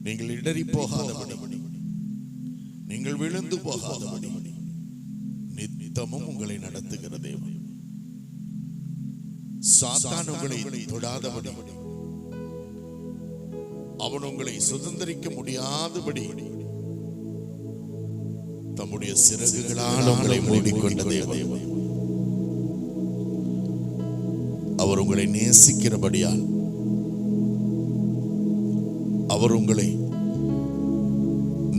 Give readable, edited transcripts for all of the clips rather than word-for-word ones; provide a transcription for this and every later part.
நீங்கள் இடறி போகாதபடி, நீங்கள் விழுந்து போகாதபடி நித்தமும் உங்களை நடத்துகிற தேவன். சாத்தான் உங்களை தொடாதபடி, அவன் உங்களை சுதந்திரிக்க முடியாதபடி தம்முடைய சிறகுகளால் உங்களை மூடிக்கொண்ட தேவன். அவர் உங்களை நேசிக்கிறபடியால் அவர் உங்களை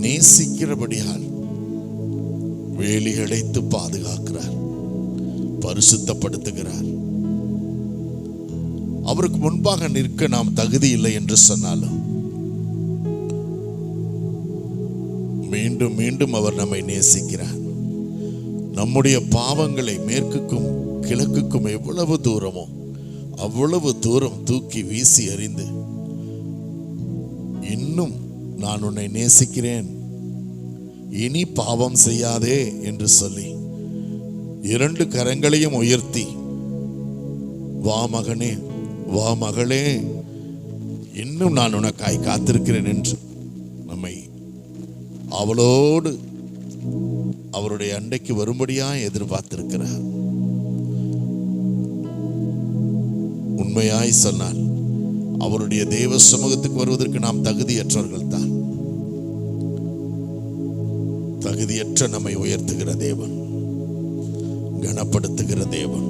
நேசிக்கிறபடியால் வேலி அடைத்து பாதுகாக்கிறார், பரிசுத்தப்படுத்துகிறார். அவருக்கு முன்பாக நிற்க நாம் தகுதி இல்லை என்று சொன்னாலும் மீண்டும் மீண்டும் அவர் நம்மை நேசிக்கிறார். நம்முடைய பாவங்களை மேற்குக்கும் கிழக்குக்கும் எவ்வளவு தூரமோ அவ்வளவு தூரம் தூக்கி வீசி எறிந்து, இன்னும் நான் உன்னை நேசிக்கிறேன், இனி பாவம் செய்யாதே என்று சொல்லி 2 கரங்களையும் உயர்த்தி, வா மகனே, வா மகளே, இன்னும் நான் உனக்காய் காத்திருக்கிறேன் என்று நம்மை அவளோடு அவருடைய அண்டைக்கு வரும்படியா எதிர்பார்த்திருக்கிறார். உண்மையாய் சொன்னால் அவருடைய தேவ சமூகத்துக்கு வருவதற்கு நாம் தகுதியற்றவர்கள் தான். தகுதியற்ற நம்மை உயர்த்துகிற தேவன், கனப்படுத்துகிற தேவன்.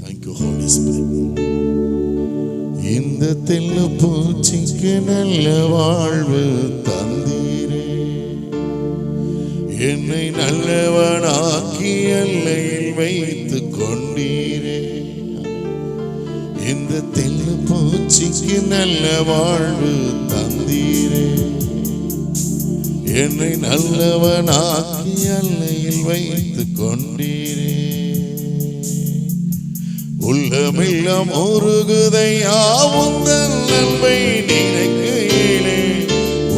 Thank you, Holy Spirit. இந்த தெல்லு பூச்சிக்கு நல்ல வாழ்வு தந்தீரே, என்னை நல்லவனாக்கி எல்லையில் வைத்து கொண்டீரே. இந்த தெல்லு பூச்சிக்கு நல்ல வாழ்வு தந்தீரே, என்னை நல்லவனாக்கி எல்லையில் வைத்து கொண்டீரே. உள்ளமெல்லாம் உருகுதையா உந்தன் நன்மை நினைக்கையிலே,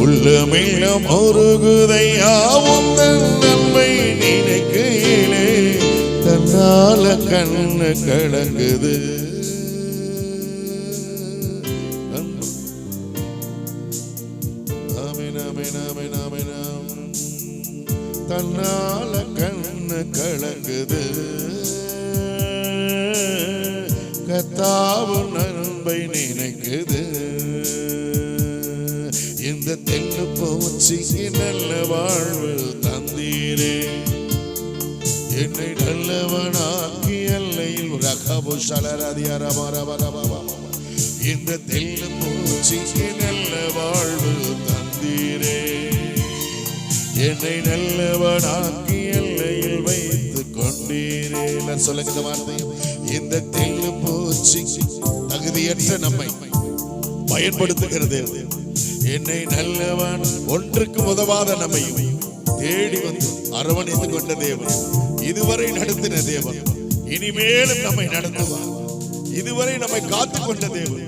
உள்ளமெல்லாம் உருகுதையா உந்தன் நன்மை நினைக்கையிலே, தன்னால கண்ணு கலங்குது. தன்னால கண்ணு கலங்குது. கர்த்தாவு நன்மை நினைக்குது. இந்த தென்னு பூச்சிக்கு நல்ல வாழ்வு தந்தீரே, என்னை நல்லவனாக்கி எல்லையில் ரகபு சலரதியரமரபரபா. இந்த தென்னு பூச்சிக்கு நல்ல வாழ்வு தந்தீரே, என்னை நல்லவனாக்கி எல்லையில் வைத்து கொண்டீரே. சொல்லுங்க இந்த வார்த்தை. இந்த தெல்லு பூச்சி தகுதியற்ற நம்மை பயன்படுத்துகிறது. என்னை நல்லவன், ஒன்றுக்கு உதவாத நம்மை தேடி வந்து அரவணைத்துக் கொண்ட தேவன், இதுவரை நடத்தின தேவன், இனிமேலும் நம்மை நடத்துவார். இதுவரை நம்மை காத்துக் கொண்ட தேவன்,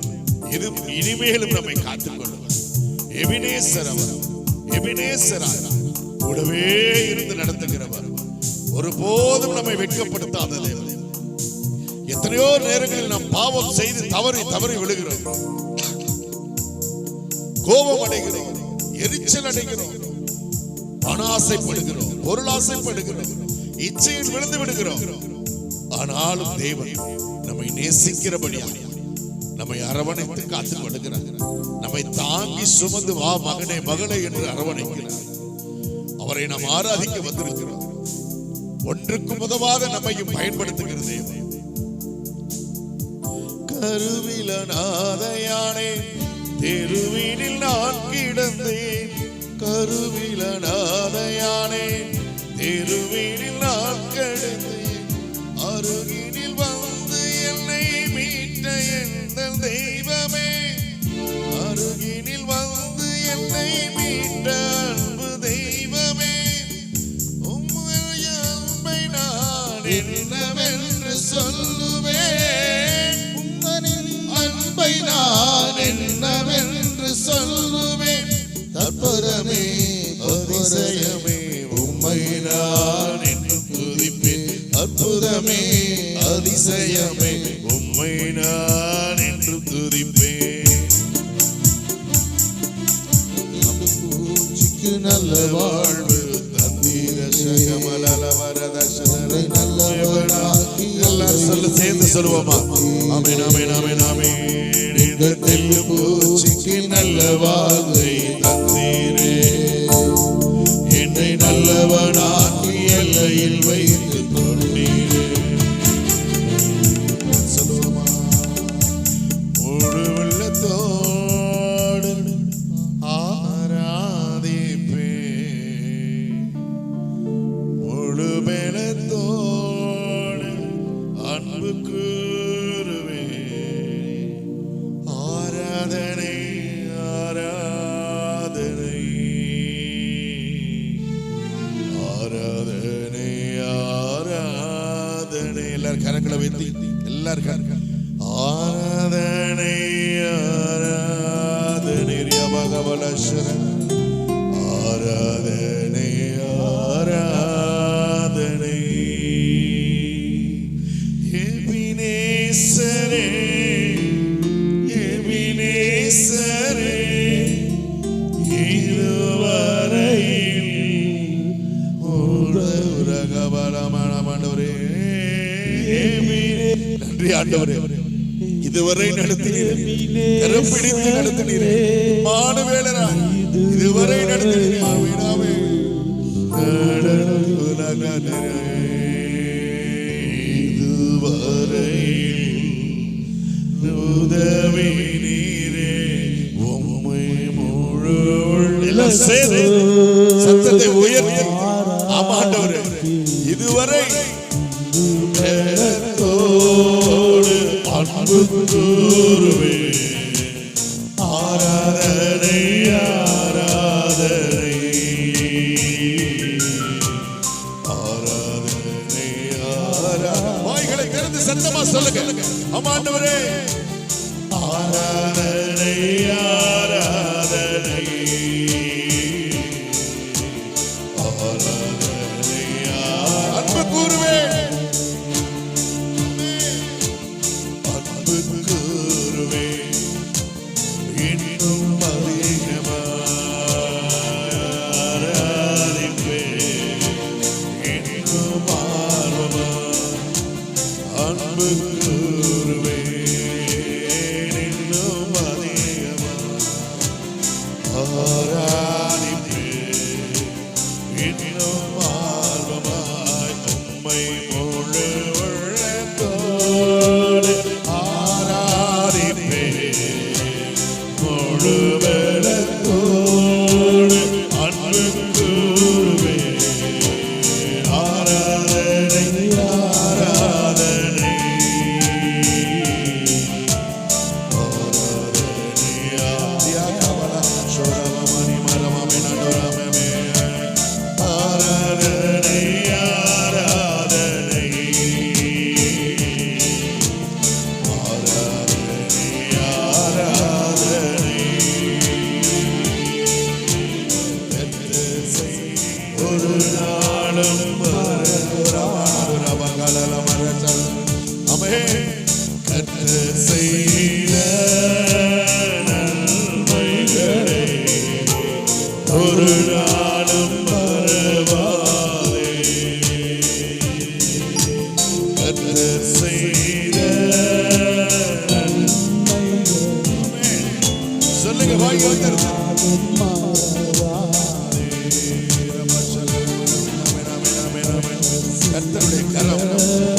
இனிமேலும் நம்மை காத்துக் கொள்வார். எபினேசர் அவர், எபினேசராக கூடவே இருந்து நடத்துகிறவர், ஒருபோதும் நம்மை வெட்கப்படுத்தாத தேவன். எத்தனையோ நேரங்களில் நாம் பாவம் செய்து தவறி விழுகிறோம், கோபம் அடைகிறோம், எரிச்சல் அடைகிறோம், பண ஆசைப்படுகிறோம், பொருள் ஆசைப்படுகிறோம், இச்சையில் விழுந்து விடுகிறோம். ஆனாலும் தேவன் நம்மை நேசிக்கிறபடியாக நம்மை அரவணைத்து காத்துக் கொள்கிறார். நம்மை தாங்கி சுமந்து வா மகனே மகளே என்று அரவணைக்கிறார். அவரை நாம் ஆராதிக்க வந்திருக்கிறோம். ஒன்றுக்கு உதவாத நம்மையும் பயன்படுத்துகிறது. கருவிலனாதையானே தெருவினில் நான் கிடந்தேன், கருவிலனாதையானே தெருவினில் நான் கிடந்தேன், அருகினில் வந்து என்னை மீட்ட எங்கள் தெய்வமே, அருகினில் வந்து என்னை மீட்ட அன்பு தெய்வமே, உம்முடைய அன்பை நான் என்னவென்று சொல்லுவேன், அன்பை நான் என்னவென்று சொல்லுவேன், தற்பரமே அதிசயமே உம்மை நான் என்று துதிப்பேன், அற்புதமே அதிசயமே உம்மை நான் சொல்லுவோமா? ஆமென் ஆமென் ஆமென் ஆமென். இந்த தெல்லு பூச்சிக்கு நல்ல வாழ்வை தந்தீரே, என்னை நல்லவனாக்கி எல்லையில் வைத்து கொண்டீரே. சொல்லுவோமா? முழு உள்ளத்தோடு ஆராதிப்பே, முழு பலத்தோடு அன்பு கூறுவே. ஆராதனை ஆராதனை ஆராதனை ஆராதனை. எல்லாரும் கரங்களை வைத்து எல்லாரும் கரங்கள். ஆராதனை ஆராதனை ரியாபகவலஷர. ஆராதனை ஆராதனை. எபினேசரே எபினேசரே, இதுவரையில் உலகபலமானவரே. நன்றி ஆண்டவரே, இதுவரை நடத்தினீரே, கரம் பிடித்து நடத்தினீரே, மானவேலராய் இதுவரை நடத்தினீரே. ஆமென் இதுவரையில் உதவி நீரே, உம்மை முழு எல்லாம் சேர்ந்து சத்தத்தை உயர்த்தி ஆமா ஆண்டவரே, இதுவரை அன்பு கூறுவே. ஆராதனை ஆராதனை ஆராதனை ஆராதனை. வாய்களை திறந்து சத்தமா சொல்லுங்க. ஆமா ஆண்டவரே, ஆராதனை ஆராதனை ஆராதனை. அன்பு கூறுவே,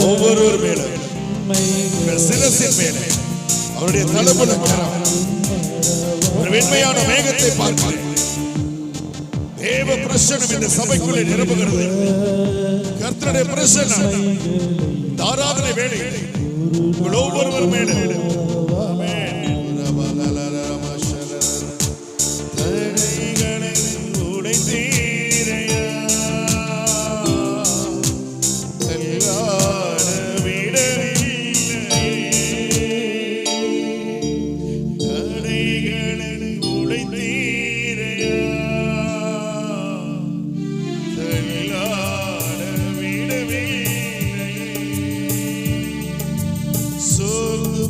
ஒவ்வொருவர் மேலும் சிரசின் மேலே அவருடைய தளபல கரம் ஒரு வெண்மையான மேகத்தை பார்க்கிறேன். தேவ பிரசன்னம் இந்த சபைக்குள்ளே நிரம்புகிறது. கர்த்தருடைய பிரசன்னம் ஆராதனை வேளையில் உங்கள் ஒவ்வொருவர் மேலே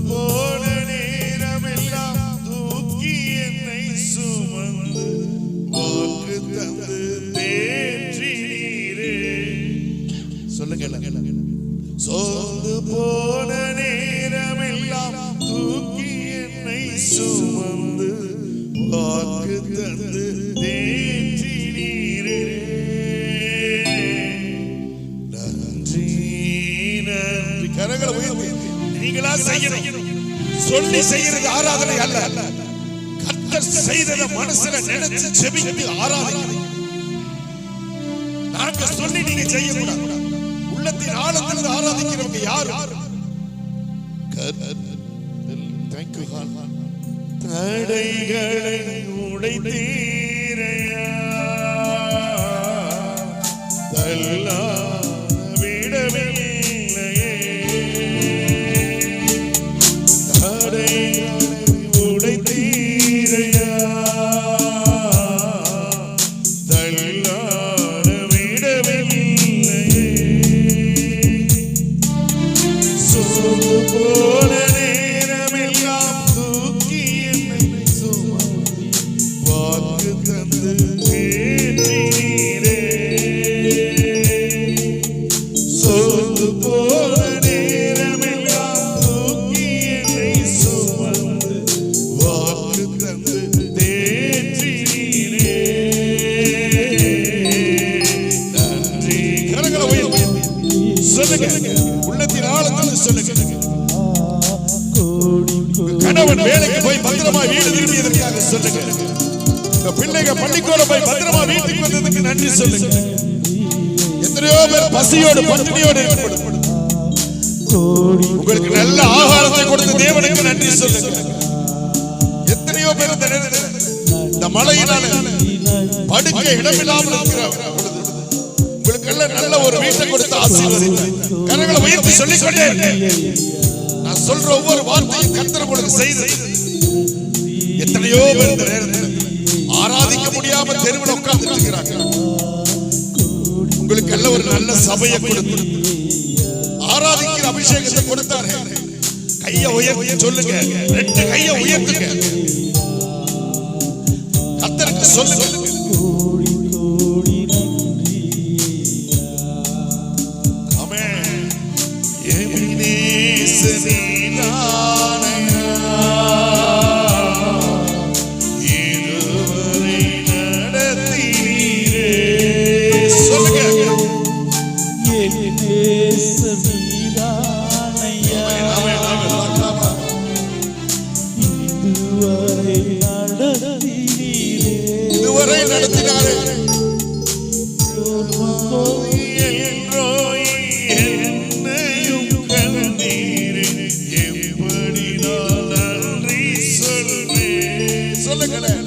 போல் சொல்லி செய்யறது ஆராதனை அல்ல. கர்த்தர் செய்தத மனசுல நினைச்சு ஜெபித்து ஆராதிக்கணும். நாங்க சொல்லி நீங்க செய்ய கூடாது. உள்ளத்தின் ஆழத்திலிருந்து ஆராதிக்கிறவங்க யாரு? Thank you, God. தடைகளை உடைத்தீரையா, தள்ளா விடவில்லையே. தடைகளை உடைத்தீரையா, தள்ளா விடவில்லையே. சோர்ந்து போன நேரமெல்லாம் தூக்கி என்னை சுமந்து வாக்கு தந்து தேற்றினீரே. சோர்ந்து போன நேரமெல்லாம் தூக்கி என்னை சுமந்து வாக்கு தந்து தேற்றினீரே. நன்றி. கரங்களை உயர்த்தி சொல்லுங்க, உள்ளத்தின் ஆழத்தில் சொல்லுங்க. கணவன் வேலைக்கு போய் பத்திரமா வீடு திரும்பியதற்காக சொல்லுங்க. பிள்ளைகள் பள்ளிக்கூடம் போய் பத்திரமா வீட்டுக்கு வந்ததுக்கு நன்றி சொல்லுங்க. எத்தனையோ பேர் பசியோடு பட்டினியோடு ஏற்படும். உங்களுக்கு நல்ல ஆகாரத்தை கொடுத்த தேவனுக்கு நன்றி சொல்லுங்க. எத்தனையோ பேர் இந்த மழையினால படுக்க இடமில்லாமல் இருக்கிற உங்களுக்கு எல்லாம் நல்ல ஒரு வீட்டை கொடுத்து ஆசீர்வதித்தார். கரங்களை உயர்த்தி சொல்லிக்கொண்டே நான் சொல்ற ஒவ்வொரு வார்த்தையும் கர்த்தர் உங்களுக்கு செய்தது. எத்தனையோ பேர் இந்த நேரத்தில் ஆராதிக்க முடியாம தெருவில் உட்கார்ந்து இருக்கிறாங்க. உங்களுக்கு எல்லாம் ஒரு நல்ல சபையை கொடுத்து ஆராதிக்கிற அபிஷேகத்தை கொடுத்தாரு. கையை உயர்த்தி சொல்லுங்க, ரெண்டு கையை உயர்த்துங்க, கர்த்தருக்கு சொல்லுங்க. இதுவரை நடத்தினாரே. என்னையும் கண்டீரே, எப்படி நான் நன்றி சொல்வேன். சொல்லுங்களேன்.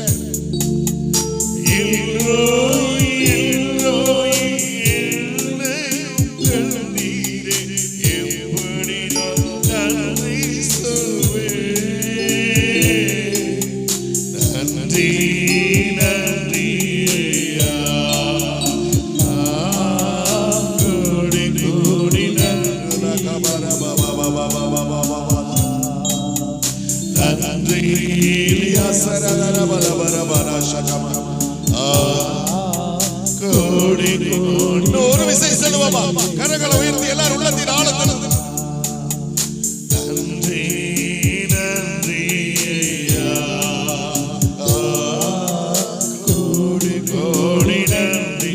ஒரு விசை சொல்லுவோமா? கரங்களை உயர்த்தி எல்லாரும் உள்ளத்தின் ஆழத்தில் நன்றி நன்றி ஐயா, கோடி கோடி நன்றி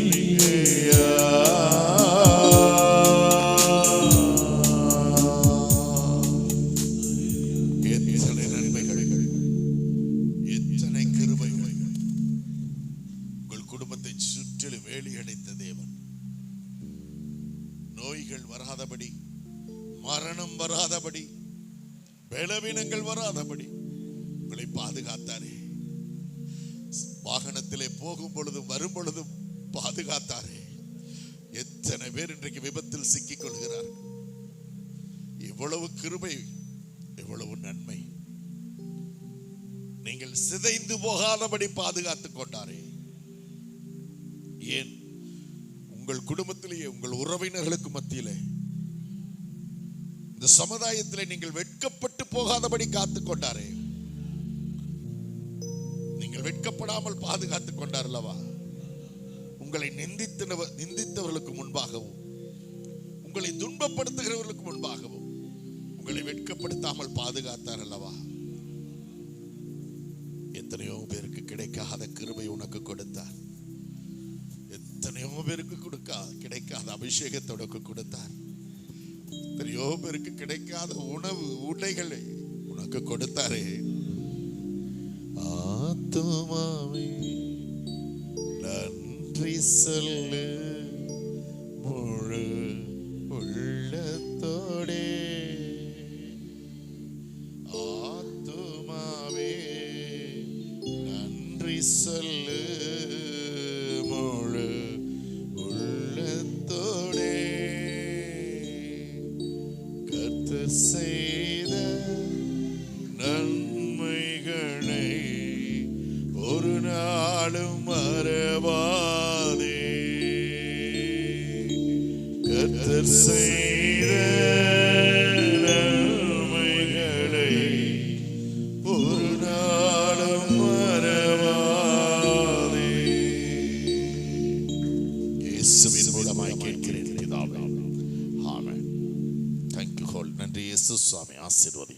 ஐயா. எத்தனை நன்மைகள், எத்தனை கிருபைகள். உங்கள் குடும்பத்தை சுற்றிலும் வேலி அடைத்த தேவன், நோய்கள் வராதபடி, மரணம் வராதபடி, பலவீனங்கள் வராதபடி உங்களை பாதுகாத்தாரே. வாகனத்திலே போகும் பொழுதும் வரும் பொழுதும் பாதுகாத்தாரே. எத்தனை பேர் இன்றைக்கு விபத்தில் சிக்கிக் கொள்கிறார்கள். எவ்வளவு கிருபை, எவ்வளவு நன்மை. நீங்கள் சிதைந்து போகாதபடி பாதுகாத்துக் கொண்டாரே. ஏன்? உங்கள் குடும்பத்திலேயே, உங்கள் உறவினர்களுக்கு மத்தியிலே, இந்த சமுதாயத்திலே நீங்கள் வெட்கப்பட்டு போகாதபடி காத்துக் கொண்டாரே. நீங்கள் வெட்கப்படாமல் பாதுகாத்துக் கொண்டார் அல்லவா? உங்களை நிந்தித்தவர்களுக்கு முன்பாகவும், உங்களை துன்பப்படுத்துகிறவர்களுக்கு முன்பாகவும் உங்களை வெட்கப்படுத்தாமல் பாதுகாத்தார் அல்லவா? எத்தனையோ பேருக்கு கிடைக்காத கிருபை உனக்கு கொடுத்தார். எத்தனையோ பேருக்கு கிடைக்காத அபிஷேகத்தை உனக்கு கொடுத்தார். எத்தனையோ பேருக்கு கிடைக்காத உணவு உடைகளை உனக்கு கொடுத்தாரே. ஆத்துமாவே நன்றி சொல்லு முழு உள்ளத்தோடே. ஆத்துமாவே நன்றி சொல்லு முழு உள்ளத்தோடே. கர்த்தர் செய்த நன்மைகளை ஒரு நாளும் மறவாதே. கர்த்தர் செய்த நன்மைகளை ஒரு நாளும் மறவாதே. இயேசுவின் மூலமாய் கேட்கிறேன் பிதாவே. ஆமென். Thank you. நன்றி இயேசு சுவாமி. ஆசீர்வதி.